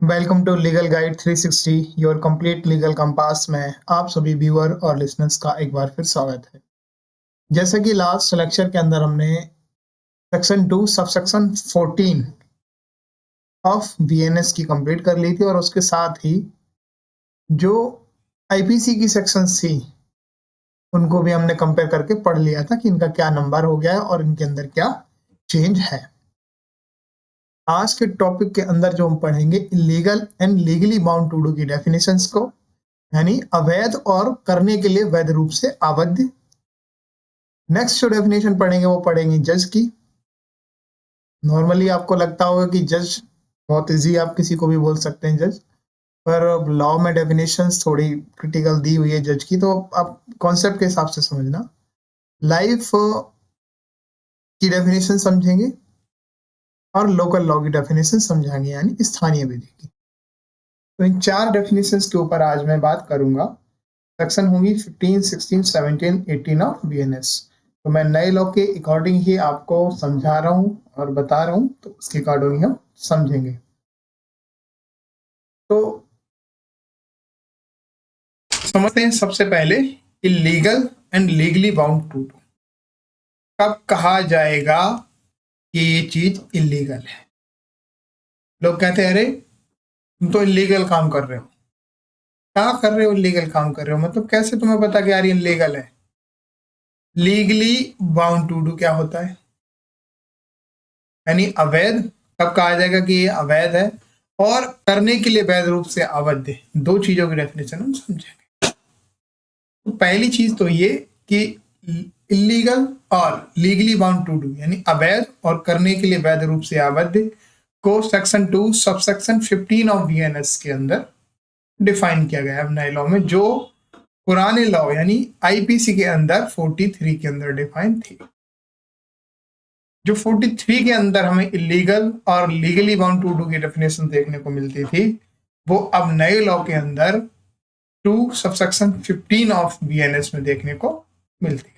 Welcome to legal guide 360 your complete legal compass में आप सभी व्यूअर और लिसनर्स का एक बार फिर स्वागत है। जैसे कि लास्ट लेक्चर के अंदर हमने सेक्शन 2 सबसेक्शन 14 ऑफ बीएनएस की कंप्लीट कर ली थी और उसके साथ ही जो आईपीसी की सेक्शंस थी उनको भी हमने कंपेयर करके पढ़ लिया था कि इनका क्या नंबर हो गया है और इनके अंदर क्या चेंज है। आज के टॉपिक के अंदर जो हम पढ़ेंगे illegal and legally bound to do की डेफिनेशंस को, यानी अवैध और करने के लिए वैध रूप से आबद्ध। नेक्स्ट जो डेफिनेशन पढ़ेंगे वो पढ़ेंगे जज की। नॉर्मली आपको लगता होगा कि जज बहुत इजी, आप किसी को भी बोल सकते हैं जज, पर लॉ में डेफिनेशंस थोड़ी क्रिटिकल दी हुई है जज की, तो आप कॉन्सेप्ट के हिसाब से समझना। लाइफ की डेफिनेशन समझेंगे और लोकल लॉ की डेफिनेशन समझाएंगे, यानी स्थानीय विधि की। तो इन चार डेफिनेशंस के ऊपर आज मैं बात करूंगा। सेक्शन होंगी 15, 16, 17, 18 ऑफ बीएनएस। तो मैं नए लॉ के अकॉर्डिंग ही आपको समझा रहा हूं और बता रहा हूं, तो उसके अकॉर्डिंग हम समझेंगे। तो समझते हैं सबसे पहले illegal and legally bound to. कब कहा जाएगा कि ये चीज इलीगल है? लोग कहते हैं अरे तुम तो इलीगल काम कर रहे हो। क्या कर रहे हो? इलीगल काम कर रहे हो मतलब कैसे तुम्हें पता कि यार ये इलीगल है? लीगली बाउंड टू डू क्या होता है? यानी अवैध। कब कहा जाएगा कि ये अवैध है? और करने के लिए वैध रूप से आबद्ध है। दो चीजों की डेफिनेशन हम समझेंगे। तो पहली चीज तो ये कि इलीगल और लीगली बाउंड टू डू यानी अवैध और करने के लिए वैध रूप से आबद्ध को सेक्शन 2 सबसेक्शन 15 ऑफ बीएनएस के अंदर डिफाइन किया गया है नए लॉ में, जो पुराने लॉ यानी आईपीसी के अंदर 43 के अंदर डिफाइन थी। जो 43 के अंदर हमें इलीगल और लीगली बाउंड टू डू की डेफिनेशन देखने को मिलती थी, वो अब नए लॉ के अंदर 2 सबसेक्शन 15 ऑफ बीएनएस में देखने को मिलती है।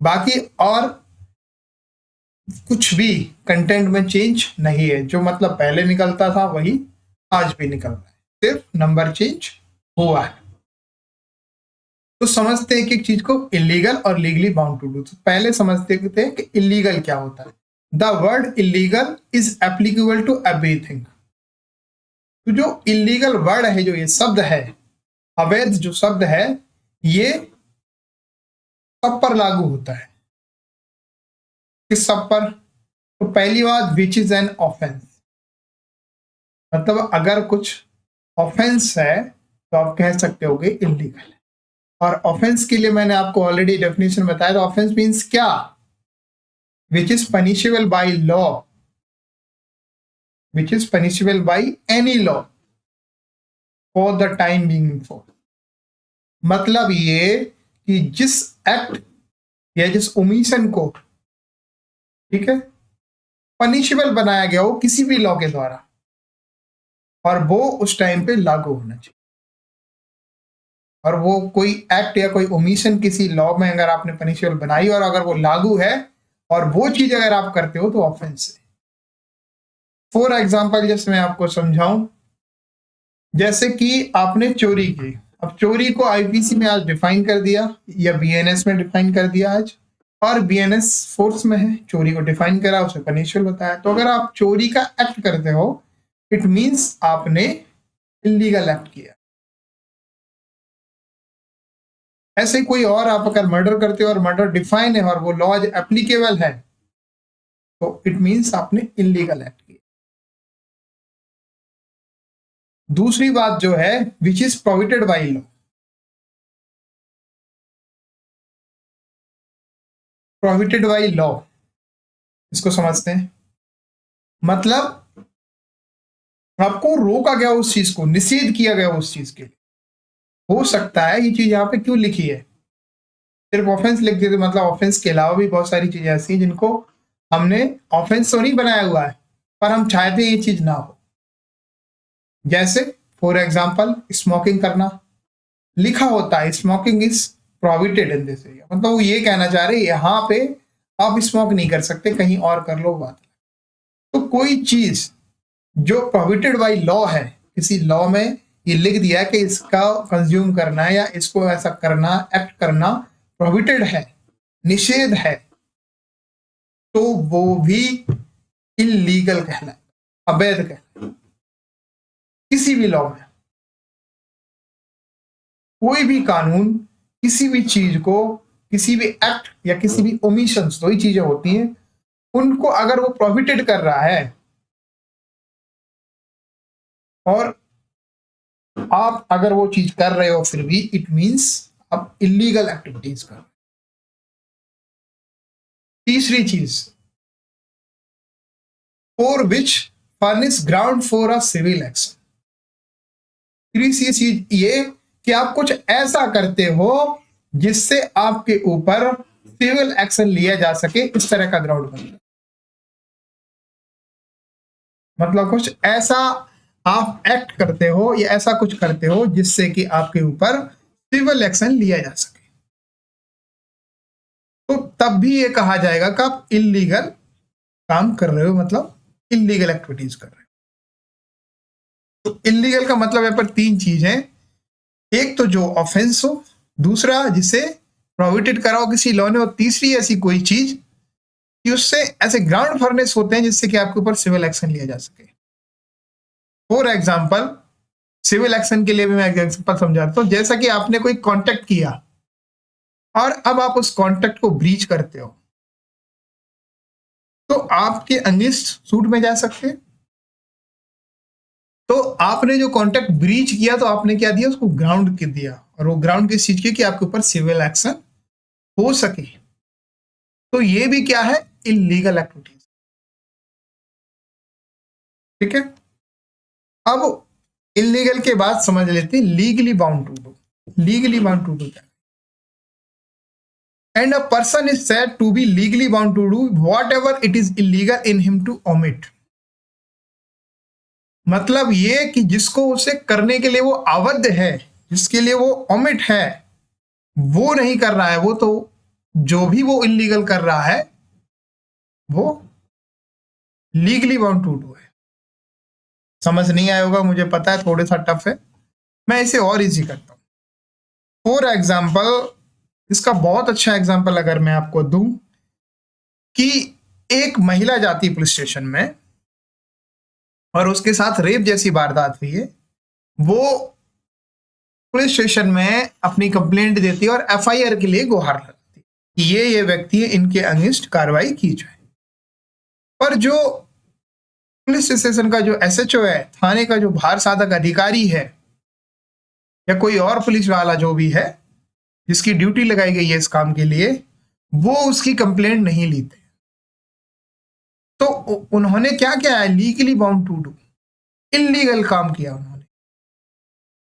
बाकी और कुछ भी कंटेंट में चेंज नहीं है। जो मतलब पहले निकलता था वही आज भी निकल रहा है, सिर्फ नंबर चेंज हुआ है। तो समझते हैं कि एक चीज को इलीगल और लीगली बाउंड टू डू। तो पहले समझते थे कि इलीगल क्या होता है। The word illegal is applicable to everything. तो जो इलीगल वर्ड है, जो ये शब्द है, अवैध जो शब्द है, ये सब पर लागू होता है। किस सब पर? तो पहली बात, विच इज एन ऑफेंस। मतलब अगर कुछ ऑफेंस है तो आप कह सकते हो कि इलीगल है। और ऑफेंस के लिए मैंने आपको ऑलरेडी डेफिनेशन बताया। तो ऑफेंस मीन्स क्या? Which is punishable by law, which is punishable by any law for the time being enforced। मतलब ये कि जिस एक्ट या जिस ओमिशन को, ठीक है, पनिशेबल बनाया गया हो किसी भी लॉ के द्वारा, और वो उस टाइम पे लागू होना चाहिए। और वो कोई एक्ट या कोई ओमिशन किसी लॉ में अगर आपने पनिशेबल बनाई और अगर वो लागू है और वो चीज अगर आप करते हो तो ऑफेंस है। फॉर एग्जाम्पल जैसे मैं आपको समझाऊं, जैसे कि आपने चोरी की। अब चोरी को आईपीसी में आज डिफाइन कर दिया या बीएनएस में डिफाइन कर दिया आज, और बीएनएस फोर्स में है, चोरी को डिफाइन करा, उसे पनिशेबल बताया। तो अगर आप चोरी का एक्ट करते हो, इट मींस आपने इलीगल एक्ट किया। ऐसे कोई और आप अगर मर्डर करते हो और मर्डर डिफाइन है और वो लॉ एप्लीकेबल है, तो इट मींस आपने इलीगल एक्ट किया। दूसरी बात जो है, which is prohibited by law. Prohibited by law, इसको समझते हैं। मतलब आपको रोका गया उस चीज को, निषेध किया गया उस चीज के लिए। हो सकता है ये चीज यहाँ पे क्यों लिखी है, सिर्फ ऑफेंस लिख देते, मतलब ऑफेंस के अलावा भी बहुत सारी चीजें ऐसी हैं जिनको हमने ऑफेंस तो नहीं बनाया हुआ है, पर हम चाहते हैं ये चीज ना हो। जैसे फॉर एग्जाम्पल स्मोकिंग करना, लिखा होता है smoking is prohibited in this area, मतलब वो ये कहना चाह रहे हैं यहाँ पे आप स्मोक नहीं कर सकते, कहीं और कर लो बात। तो कोई चीज जो प्रोहिबिटेड बाय लॉ है, किसी लॉ में ये लिख दिया है कि इसका कंज्यूम करना है या इसको ऐसा करना, एक्ट करना प्रोहिबिटेड है, निषेध है, तो वो भी इलीगल कहलाए, अवैध कहलाए। किसी भी लॉ में कोई भी कानून किसी भी चीज को, किसी भी एक्ट या किसी भी ओमिशंस, दो ही चीजें होती हैं, उनको अगर वो प्रोहिबिटेड कर रहा है और आप अगर वो चीज कर रहे हो फिर भी, इट मींस आप इलीगल एक्टिविटीज कर रहे हो। तीसरी चीज, for which furnish ground for a civil action. तीसरी चीज ये कि आप कुछ ऐसा करते हो जिससे आपके ऊपर सिविल एक्शन लिया जा सके, इस तरह का ग्राउंड बनता है। मतलब कुछ ऐसा आप एक्ट करते हो या ऐसा कुछ करते हो जिससे कि आपके ऊपर सिविल एक्शन लिया जा सके, तो तब भी ये कहा जाएगा कि आप इलीगल काम कर रहे हो, मतलब इलीगल एक्टिविटीज कर रहे हो। तो इलीगल का मतलब यहाँ पर तीन चीज है, एक तो जो ऑफेंस हो, दूसरा जिसे प्रोहिबिटेड करा हो किसी लॉ ने, और तीसरी ऐसी कोई चीज कि उससे ऐसे ग्राउंड फर्नेस होते हैं जिससे कि आपके ऊपर सिविल एक्शन लिया जा सके। फॉर एग्जाम्पल, सिविल एक्शन के लिए भी मैं एग्जाम्पल समझाता हूं। जैसा कि आपने कोई कॉन्टेक्ट किया और अब आप उस कॉन्टेक्ट को ब्रीच करते हो, तो आपके अगेंस्ट सूट में जा सकते हैं। तो आपने जो कॉन्टेक्ट ब्रीच किया तो आपने क्या दिया, उसको ग्राउंड के दिया, और वो ग्राउंड किस चीज की कि आपके ऊपर सिविल एक्शन हो सके। तो ये भी क्या है, इलीगल एक्टिविटीज। ठीक है, अब इलीगल के बाद समझ लेते हैं legally bound to do. Legally bound to do क्या, and a person is said to be legally bound to do whatever it is illegal in him to omit। मतलब ये कि जिसको उसे करने के लिए वो आवद्ध है, जिसके लिए वो ओमिट है, वो नहीं कर रहा है, वो तो जो भी वो इलीगल कर रहा है वो लीगली बाउंड टू डू है। समझ नहीं आया होगा, मुझे पता है थोड़ा सा टफ है, मैं इसे और इजी करता हूं। फॉर एग्जाम्पल, इसका बहुत अच्छा एग्जाम्पल अगर मैं आपको दूं कि एक महिला जाती है पुलिस स्टेशन में और उसके साथ रेप जैसी वारदात हुई है, वो पुलिस स्टेशन में अपनी कंप्लेंट देती है और एफआईआर के लिए गुहार लगाती है कि ये व्यक्ति इनके अगेंस्ट कार्रवाई की जाए। पर जो पुलिस स्टेशन का जो एसएचओ है, थाने का जो भार साधक अधिकारी है, या कोई और पुलिस वाला जो भी है जिसकी ड्यूटी लगाई गई है इस काम के लिए, वो उसकी कंप्लेंट नहीं लेते। तो उन्होंने क्या किया है, legally bound to do, illegal काम किया उन्होंने।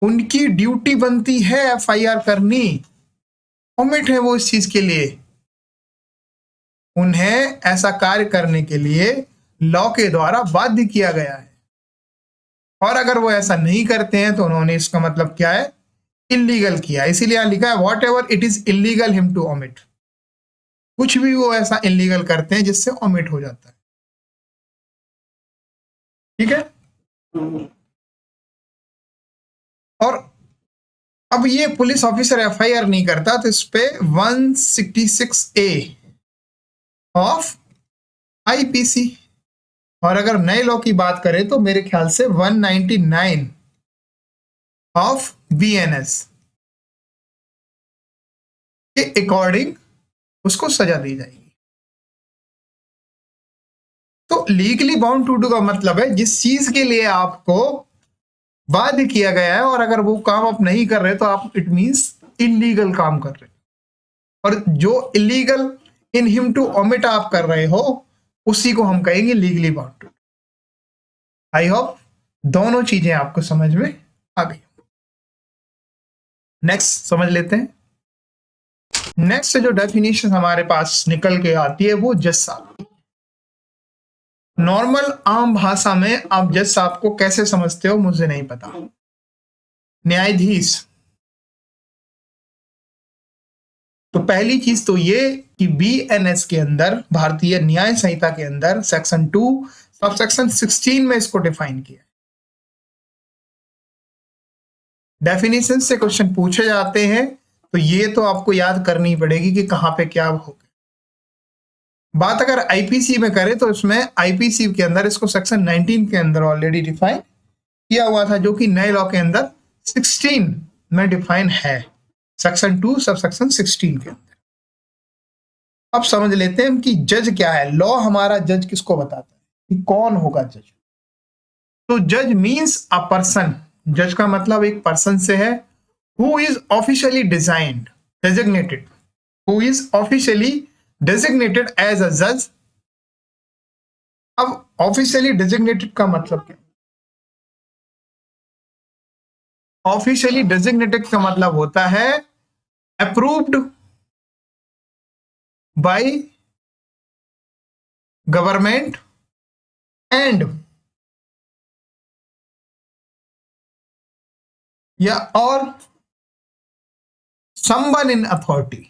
उनकी ड्यूटी बनती है एफआईआर करनी, ओमिट है वो इस चीज के लिए। उन्हें ऐसा कार्य करने के लिए लॉ के द्वारा बाध्य किया गया है, और अगर वो ऐसा नहीं करते हैं तो उन्होंने, इसका मतलब क्या है, इलीगल किया। इसीलिए यहां लिखा है whatever it is illegal him to omit. कुछ भी वो ऐसा इलीगल करते हैं जिससे ओमिट हो जाता है। ठीक है, और अब ये पुलिस ऑफिसर एफआईआर नहीं करता तो इस पे 166A ऑफ आईपीसी, और अगर नए लॉ की बात करें तो मेरे ख्याल से 199 ऑफ बीएनएस के अकॉर्डिंग उसको सजा दी जाएगी। तो लीगली बाउंड टू डू का मतलब है जिस चीज के लिए आपको बाध्य किया गया है, और अगर वो काम आप नहीं कर रहे तो आप, इट मींस इलीगल काम कर रहे हो, और जो illegal in him to omit आप कर रहे हो उसी को हम कहेंगे legally bound to. I hope दोनों चीजें आपको समझ में आ गई। नेक्स्ट समझ लेते हैं। नेक्स्ट जो डेफिनेशन हमारे पास निकल के आती है वो जज साहब। नॉर्मल आम भाषा में आप जज साहब को कैसे समझते हो मुझे नहीं पता। न्यायाधीश, तो पहली चीज तो ये कि बीएनएस के अंदर, भारतीय न्याय संहिता के अंदर सेक्शन 2 अब सेक्शन 16 में इसको डिफाइन किया। डेफिनेशन से क्वेश्चन पूछे जाते हैं तो ये तो आपको याद करनी पड़ेगी कि कहां पे क्या होगा। बात अगर आईपीसी में करें तो इसमें आईपीसी के अंदर इसको सेक्शन 19 के अंदर ऑलरेडी डिफाइन किया हुआ था, जो कि नए लॉ के अंदर 16 में डिफाइन है, सेक्शन 2 सब सेक्शन 16 के अंदर। अब समझ लेते हैं कि जज क्या है। लॉ हमारा जज किसको बताता है कि कौन होगा जज। तो जज मींस अ पर्सन, जज का मतलब एक पर्सन से है, who is officially designed designated, who is officially designated as a जज। अब ऑफिशियली डेजिग्नेटेड का मतलब क्या? ऑफिशियली डेजिग्नेटेड का मतलब होता है अप्रूव्ड बाय गवर्नमेंट एंड या और someone in authority,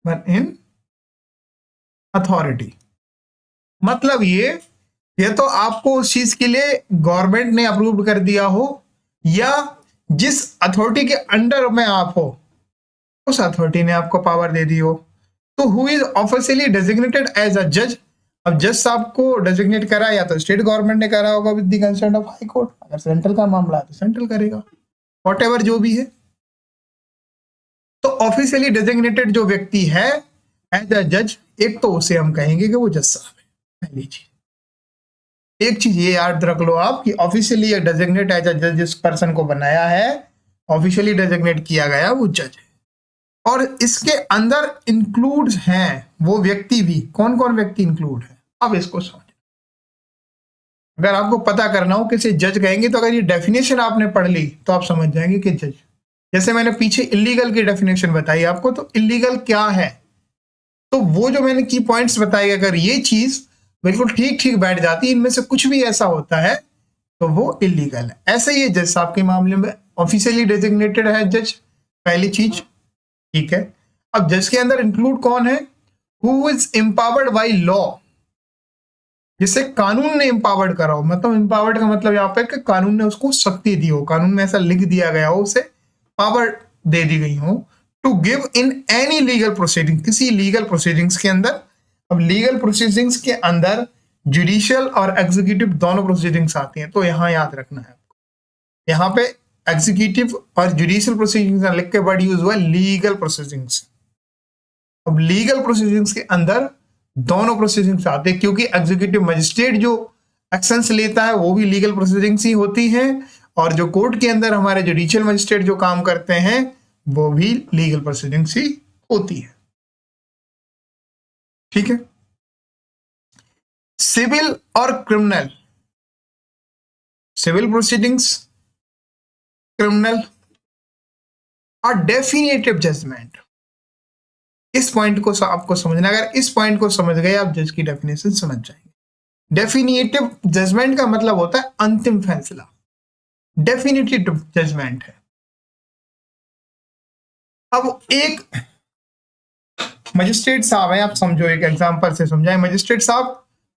but in authority मतलब ये तो आपको उस चीज के लिए गवर्नमेंट ने अप्रूव कर दिया हो या जिस अथॉरिटी के अंडर में आप हो उस अथॉरिटी ने आपको पावर दे दी हो। तो who is officially designated as a जज। अब जज साहब को डेजिग्नेट करा या तो स्टेट गवर्नमेंट ने करा होगा with the consent of high court, अगर सेंट्रल का मामला है तो सेंट्रल करेगा, वॉट जो भी है। तो ऑफिशियली डेजिग्नेटेड जो व्यक्ति है एज अ जज, एक तो उसे हम कहेंगे कि वो जज साहब है। पहली चीज, एक चीज ये याद रख लो आप कि ऑफिशियली डेजिग्नेट एज अ जज जिस पर्सन को बनाया है, ऑफिशियली डेजिग्नेट किया गया, वो जज है। और इसके अंदर इंक्लूड हैं वो व्यक्ति भी, कौन कौन व्यक्ति इंक्लूड है, अब इसको समझ। अगर आपको पता करना हो किसे जज कहेंगे तो अगर ये डेफिनेशन आपने पढ़ ली तो आप समझ जाएंगे कि जज। जैसे मैंने पीछे इलीगल की डेफिनेशन बताई आपको, तो इलीगल क्या है, तो वो जो मैंने की पॉइंट्स बताए, अगर ये चीज बिल्कुल ठीक ठीक बैठ जाती है, इनमें से कुछ भी ऐसा होता है तो वो इलीगल है। ऐसे ही जज साहब के मामले में ऑफिशियली डेजिग्नेटेड है जज, पहली चीज, ठीक है। अब जज के अंदर इंक्लूड कौन है, who is empowered by law, जिसे कानून ने एम्पावर्ड करा हो। मतलब एम्पावर्ड का मतलब यहाँ पे कि कानून ने उसको शक्ति दी हो, कानून में ऐसा लिख दिया गया हो, उसे पावर दे दी गई हो to give in any legal proceeding, किसी लीगल प्रोसीडिंग्स के अंदर। अब लीगल प्रोसीडिंग्स के अंदर जुडिशियल और एग्जीक्यूटिव दोनों प्रोसीडिंग्स आती हैं, तो यहां याद रखना है आपको, यहाँ पे एग्जीक्यूटिव और जुडिशियल प्रोसीडिंग्स लिख के वर्ड यूज हुआ लीगल प्रोसीडिंग्स। अब लीगल प्रोसीडिंग्स के अंदर दोनों प्रोसीडिंग्स आते हैं, क्योंकि एग्जीक्यूटिव मजिस्ट्रेट जो एक्शंस लेता है वो भी लीगल प्रोसीडिंग्स ही होती हैं, और जो कोर्ट के अंदर हमारे जुडिशियल मजिस्ट्रेट जो काम करते हैं वो भी लीगल प्रोसीडिंग्स ही होती है, ठीक है। सिविल और क्रिमिनल, सिविल प्रोसीडिंग्स, क्रिमिनल और डेफिनेटिव जजमेंट। इस पॉइंट को आपको समझना, अगर इस पॉइंट को समझ गए आप जज की डेफिनेशन समझ जाएंगे। डेफिनेटिव जजमेंट का मतलब होता है अंतिम फैसला, डेफिनेटिव जजमेंट है। अब एक मजिस्ट्रेट साहब है, आप समझो, एक एग्जांपल से समझाएं। मजिस्ट्रेट साहब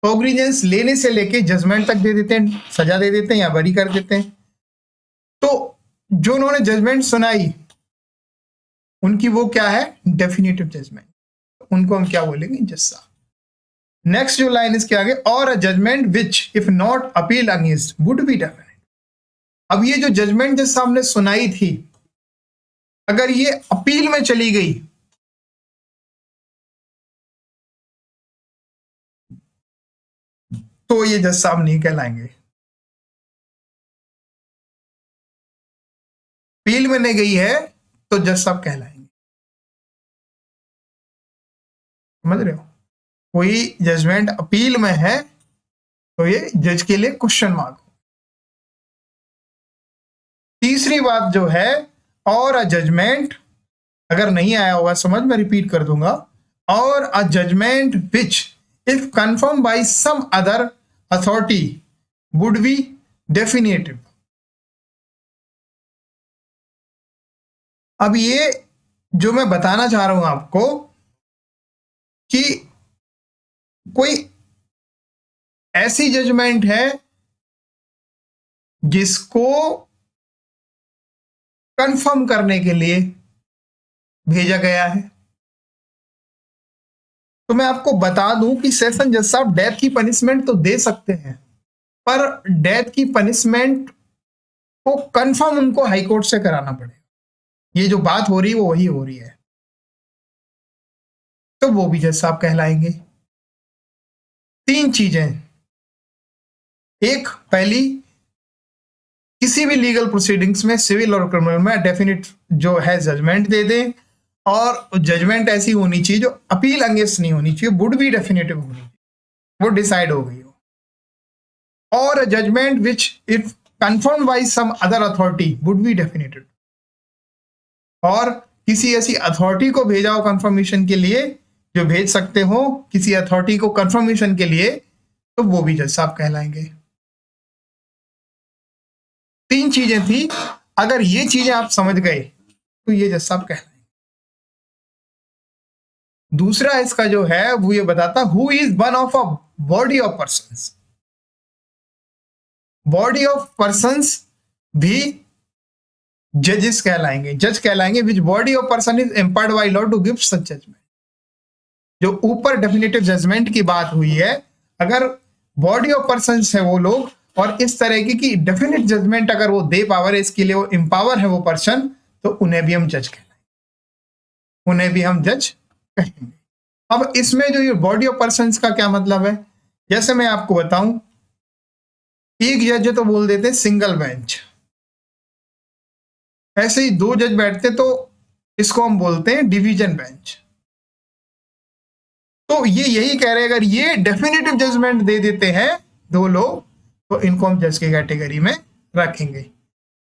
कॉग्निजेंस लेने से लेके जजमेंट तक दे देते हैं, सजा दे देते हैं या बरी कर देते हैं। तो जो उन्होंने जजमेंट सुनाई उनकी वो क्या है, डेफिनेटिव जजमेंट, उनको हम क्या बोलेंगे, जज साहब। नेक्स्ट जो लाइन इसके आगे, और a judgment which if not appeal against would be definite. अब ये जो जजमेंट जज साहब ने सुनाई थी, अगर ये अपील में चली गई तो ये जज साहब नहीं कहलाएंगे। अपील में नहीं गई है तो जज साहब कहलाएंगे, समझ रहे हो। कोई जजमेंट अपील में है तो ये जज के लिए क्वेश्चन मार्क। तीसरी बात जो है, और अ जजमेंट, अगर नहीं आया होगा समझ, मैं रिपीट कर दूंगा, और a judgment which if confirm by some other authority would be definitive. अब ये जो मैं बताना चाह रहा हूं आपको कि कोई ऐसी जजमेंट है जिसको कंफर्म करने के लिए भेजा गया है। तो मैं आपको बता दूं कि सेशन जज साहब डेथ की पनिशमेंट तो दे सकते हैं, पर डेथ की पनिशमेंट को कंफर्म उनको हाईकोर्ट से कराना पड़ेगा। ये जो बात हो रही है वो वही हो रही है, तो वो भी जज साहब कहलाएंगे। तीन चीजें, एक पहली, किसी भी लीगल प्रोसीडिंग्स में, सिविल और क्रिमिनल में डेफिनेट जो है जजमेंट दे दें, और जजमेंट ऐसी होनी चाहिए जो अपील अगेंस्ट नहीं होनी चाहिए, वुड बी डेफिनेटिव होनी चाहिए, वो डिसाइड हो गई हो। और judgement which if confirm by some other authority would be definitive, और किसी ऐसी अथॉरिटी को भेजा हो कंफर्मेशन के लिए, जो भेज सकते हो किसी अथॉरिटी को कंफर्मेशन के लिए, तो वो भी जज साहब कहलाएंगे। तीन चीजें थी, अगर ये चीजें आप समझ गए तो ये जज साहब कहलाएंगे। दूसरा इसका जो है वो ये बताता who is one of a body of persons. Body of persons भी जजेस कहलाएंगे, जज कहलाएंगे, which body of person is empowered by law to give such judgment. जो ऊपर डेफिनेटिव जजमेंट की बात हुई है, अगर बॉडी ऑफ पर्संस है वो लोग, और इस तरह की डेफिनेट जजमेंट अगर वो दे पावर है, इसके लिए वो एम्पावर है वो पर्सन, तो उन्हें भी हम जज कहलाएंगे, उन्हें भी हम जज कहेंगे। अब इसमें जो ये बॉडी ऑफ पर्संस का क्या मतलब है, जैसे मैं आपको बताऊं, एक जज तो बोल देते हैं सिंगल बेंच, ऐसे ही दो जज बैठते तो इसको हम बोलते हैं डिवीजन बेंच। तो ये यही कह रहे हैं, अगर ये डेफिनेटिव जजमेंट दे देते हैं दो लोग, तो इनको हम जज की कैटेगरी में रखेंगे।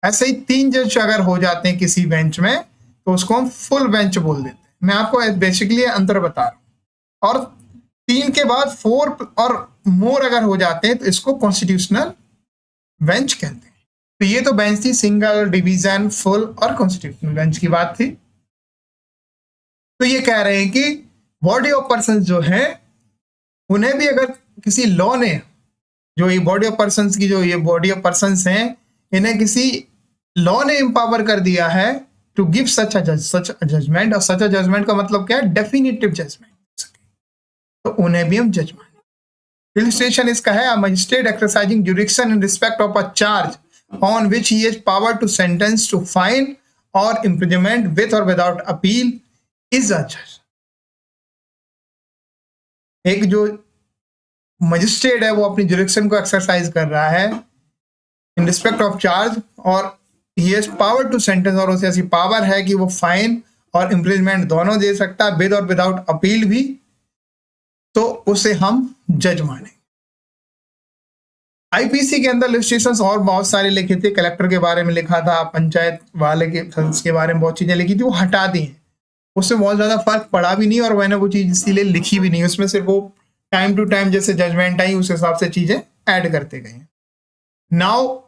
ऐसे ही तीन जज अगर हो जाते हैं किसी बेंच में, तो उसको हम फुल बेंच बोल देते हैं। मैं आपको बेसिकली अंतर बता रहा हूं। और तीन के बाद फोर और मोर अगर हो जाते हैं, तो इसको कॉन्स्टिट्यूशनल बेंच कहते हैं। तो ये तो बेंच थी सिंगल, डिवीजन, फुल और कॉन्स्टिट्यूशनल बेंच की बात थी। तो ये कह रहे हैं कि बॉडी ऑफ पर्सन जो है, उन्हें भी अगर किसी लॉ ने, जो ये बॉडी ऑफ पर्सन की जो ये बॉडी ऑफ पर्सन हैं, इन्हें किसी लॉ ने एम्पावर कर दिया है to give such a judgement, और सच अ जजमेंट का मतलब क्या है, डेफिनेटिव जजमेंट, तो उन्हें भी हम जज मानेंगे। इलस्ट्रेशन इसका है, magistrate exercising jurisdiction in respect of a charge on which he has power to sentence to fine or imprisonment with or without appeal is a जज। एक जो मजिस्ट्रेट है वो अपनी जुरिडिक्शन को एक्सरसाइज कर रहा है इन रिस्पेक्ट ऑफ चार्ज, और he has power to sentence, और उसे ऐसी पावर है कि वो फाइन और इम्प्रिजनमेंट दोनों दे सकता है, विद और विदाउट अपील भी, तो उसे हम जज माने। आईपीसी के अंदर लिस्ट्रेशंस और बहुत सारे लिखे थे, कलेक्टर के बारे में लिखा था, पंचायत वाले के बारे में बहुत चीजें लिखी थी, वो हटा दी हैं, उससे बहुत ज्यादा फर्क पड़ा भी नहीं, और मैंने वो चीज इसीलिए लिखी भी नहीं, उसमें सिर्फ वो टाइम टू टाइम जैसे जजमेंट आई उस हिसाब से चीजें ऐड करते गए। नाउ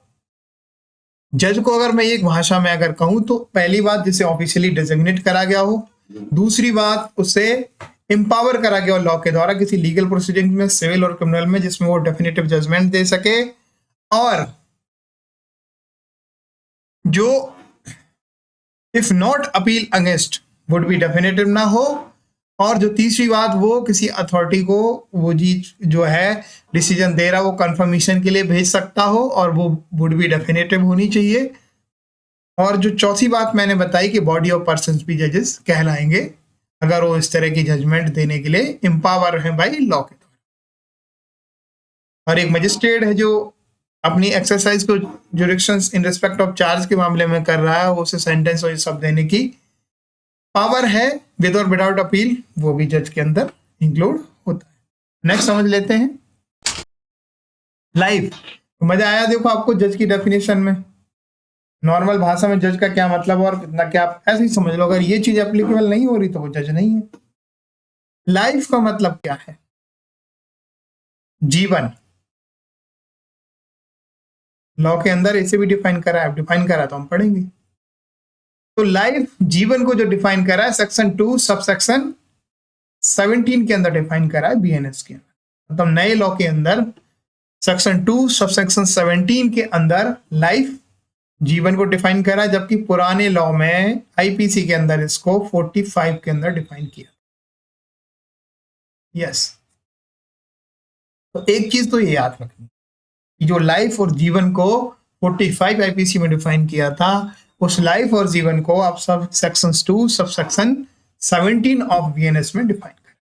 जज को अगर मैं एक भाषा में अगर कहूं, तो पहली बात जिसे ऑफिशियली डेजिग्नेट करा गया हो, दूसरी बात उसे एम्पावर करा गया हो लॉ के द्वारा किसी लीगल प्रोसीडिंग में, सिविल और क्रिमिनल में, जिसमें वो डेफिनेटिव जजमेंट दे सके, और जो if not appeal against would be definitive ना हो, और जो तीसरी बात, वो किसी अथॉरिटी को वो जी जो है डिसीजन दे रहा, वो कंफर्मेशन के लिए भेज सकता हो, और वो वुड बी डेफिनेटिव होनी चाहिए। और जो चौथी बात मैंने बताई कि बॉडी ऑफ पर्संस भी जजेस कहलाएंगे अगर वो इस तरह की जजमेंट देने के लिए एम्पावर है बाई लॉ के द्वारा। और एक मजिस्ट्रेट है जो अपनी एक्सरसाइज को jurisdictions in respect of charge के मामले में कर रहा है, उसे सेंटेंस और ये सब देने की पावर है विद और विदाउट अपील, वो भी जज के अंदर इंक्लूड होता है। नेक्स्ट समझ लेते हैं लाइफ। मजा आया देखो आपको जज की डेफिनेशन में, नॉर्मल भाषा में जज का क्या मतलब, और कितना क्या आप ऐसे ही समझ लो। अगर ये चीज एप्लीकेबल नहीं हो रही तो वो जज नहीं है। लाइफ का मतलब क्या है, जीवन। लॉ के अंदर इसे भी डिफाइन करा है, डिफाइन करा तो हम पढ़ेंगे। तो लाइफ, जीवन को जो डिफाइन करा है सेक्शन 2 सबसेक्शन 17 के अंदर डिफाइन करा है बीएनएस के अंदर, मतलब नए लॉ के अंदर सेक्शन 2 सबसेक्शन 17 के अंदर लाइफ जीवन को डिफाइन करा, जबकि पुराने लॉ में आईपीसी के अंदर इसको 45 के अंदर डिफाइन किया। यस, तो एक चीज तो ये याद रखनी कि जो लाइफ और जीवन को 45 आईपीसी में डिफाइन किया था, उस लाइफ और जीवन को आप sub section 2 subsection 17 of BNS में डिफाइन करें।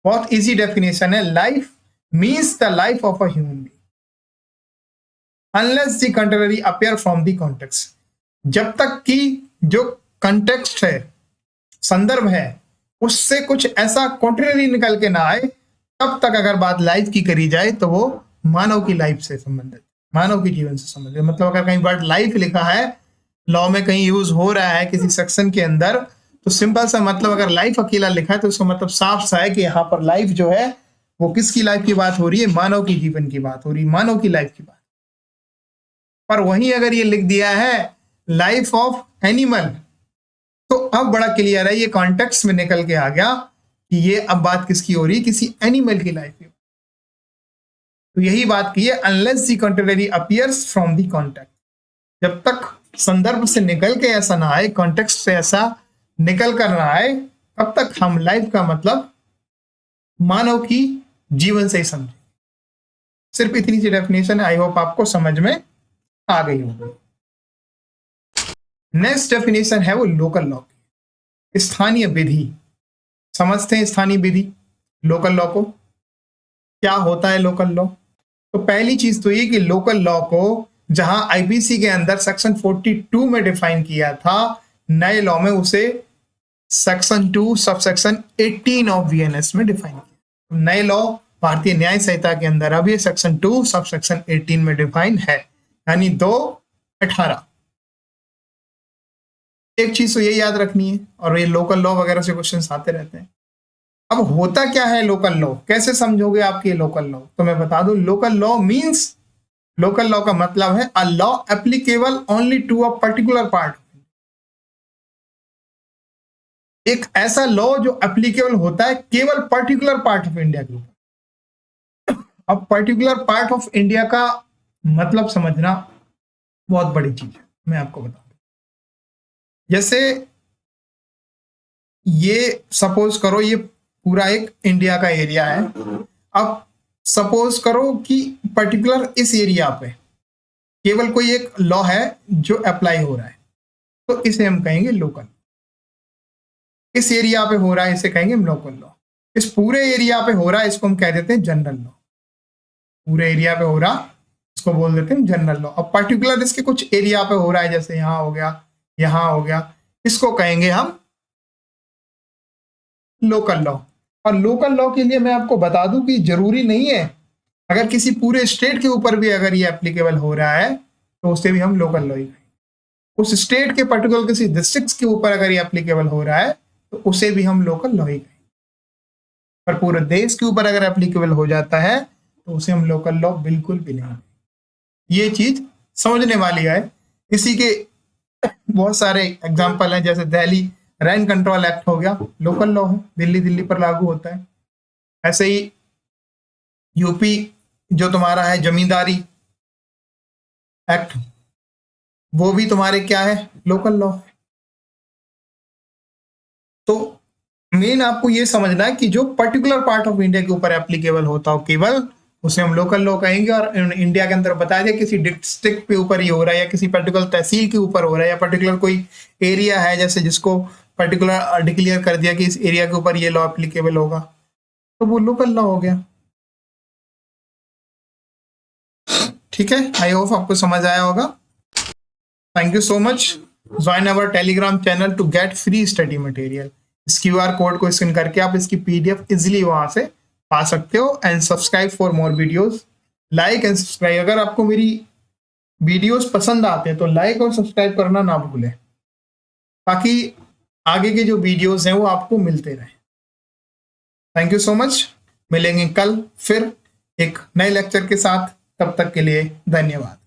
बहुत इजी डेफिनेशन है। Life means the life of a human being unless the contrary appear from the context. जब तक कि जो कंटेक्स्ट है, संदर्भ है, उससे कुछ ऐसा कॉन्ट्ररी निकल के ना आए, तब तक अगर बात लाइफ की करी जाए तो वो मानव की लाइफ से संबंधित, मानव के जीवन से संबंधित। मतलब अगर कहीं वर्ड लाइफ लिखा है, लॉ में कहीं यूज हो रहा है किसी सेक्शन के अंदर, तो सिंपल सा मतलब अगर लाइफ अकेला लिखा है तो उसका मतलब साफ सा है कि यहाँ पर लाइफ जो है वो किसकी लाइफ की बात हो रही है, मानव की जीवन की बात हो रही है, मानव की लाइफ की बात। पर वहीं अगर ये लिख दिया है लाइफ ऑफ एनिमल, तो अब बड़ा क्लियर है, ये कॉन्टेक्स्ट में निकल के आ गया कि ये अब बात किसकी हो रही है, किसी एनिमल की लाइफ की। तो यही बात की है, unless the contrary appears from the context. जब तक संदर्भ से निकल के ऐसा ना आए, कॉन्टेक्स्ट से ऐसा निकल कर ना आए, तब तक हम लाइफ का मतलब मानव की जीवन से ही समझें। सिर्फ इतनी सी डेफिनेशन है। आई होप आपको समझ में आ गई होगी। नेक्स्ट डेफिनेशन है वो लोकल लॉ की, स्थानीय विधि। समझते हैं स्थानीय विधि, लोकल लॉ को। क्या होता है लोकल लॉ? तो पहली चीज तो ये कि लोकल लॉ को जहां आईपीसी के अंदर सेक्शन 42 में डिफाइन किया था, नए लॉ में उसे सेक्शन 2 सबसेक्शन 18 ऑफ बीएनएस में डिफाइन किया। नए लॉ भारतीय न्याय संहिता के अंदर अब ये सेक्शन 2 सबसेक्शन 18 में डिफाइन है, यानी 2/18। एक चीज तो ये याद रखनी है, और ये लोकल लॉ वगैरह से क्वेश्चन आते रहते हैं। अब होता क्या है लोकल लॉ, कैसे समझोगे आप ये लोकल लॉ? तो मैं बता दूं, local law means, local law का मतलब है a law applicable only to a particular part. एक ऐसा लॉ जो एप्लीकेबल होता है केवल पर्टिकुलर पार्ट ऑफ इंडिया के ऊपर। अब पर्टिकुलर पार्ट ऑफ इंडिया का मतलब समझना बहुत बड़ी चीज है, मैं आपको बता दूं। जैसे ये सपोज करो ये पूरा एक इंडिया का एरिया है। अब सपोज करो कि पर्टिकुलर इस एरिया पे केवल कोई एक लॉ है जो अप्लाई हो रहा है, तो इसे हम कहेंगे लोकल। इस एरिया पे हो रहा है, इसे कहेंगे हम लोकल लॉ। इस पूरे एरिया पे हो रहा है, इसको हम कह देते हैं जनरल लॉ। पूरे एरिया पे हो रहा, इसको बोल देते हैं जनरल लॉ। अब पर्टिकुलर इसके कुछ एरिया पे हो रहा है, जैसे यहाँ हो गया, यहाँ हो गया, इसको कहेंगे हम लोकल लॉ। और लोकल लॉ के लिए मैं आपको बता दूं कि जरूरी नहीं है, अगर किसी पूरे स्टेट के ऊपर भी अगर ये एप्लीकेबल हो रहा है तो उसे भी हम लोकल लॉ ही कहेंगे। उस स्टेट के पर्टिकुलर किसी डिस्ट्रिक्ट के ऊपर अगर ये एप्लीकेबल हो रहा है तो उसे भी हम लोकल लॉ ही कहेंगे। पर पूरे देश के ऊपर अगर एप्लीकेबल हो जाता है तो उसे हम लोकल लॉ बिल्कुल भी नहीं। ये चीज समझने वाली है। इसी के बहुत सारे एग्जाम्पल हैं, जैसे दिल्ली रेंट कंट्रोल एक्ट हो गया, लोकल लॉ है, दिल्ली पर लागू होता है। ऐसे ही यूपी जो तुम्हारा है जमींदारी एक्ट, वो भी तुम्हारे क्या है, लोकल लॉ। तो मेन आपको ये समझना है कि जो पर्टिकुलर पार्ट ऑफ इंडिया के ऊपर एप्लीकेबल होता हो केवल, उसे हम लोकल लॉ कहेंगे। और इंडिया के अंदर बताया जाए किसी डिस्ट्रिक्ट के ऊपर ही हो रहा है, या किसी पर्टिकुलर तहसील के ऊपर हो रहा है, या पर्टिकुलर कोई एरिया है जैसे जिसको पर्टिकुलर डिक्लेयर कर दिया कि इस एरिया के ऊपर ये लॉ एप्लीकेबल होगा, तो वो लोकल लॉ हो गया। ठीक है, आई होप आपको समझ आया होगा। Thank you so much. Join our Telegram channel to get free study material. इस QR कोड को स्कैन करके आप इसकी PDF इजिली वहां से पा सकते हो। And subscribe for more videos. Like and subscribe. अगर आपको मेरी वीडियोस पसंद आते हैं तो लाइक और सब्सक्राइब करना ना भूलें, ताकि आगे के जो वीडियोस हैं वो आपको मिलते रहे। Thank you so much. मिलेंगे कल फिर एक नए लेक्चर के साथ। तब तक के लिए धन्यवाद।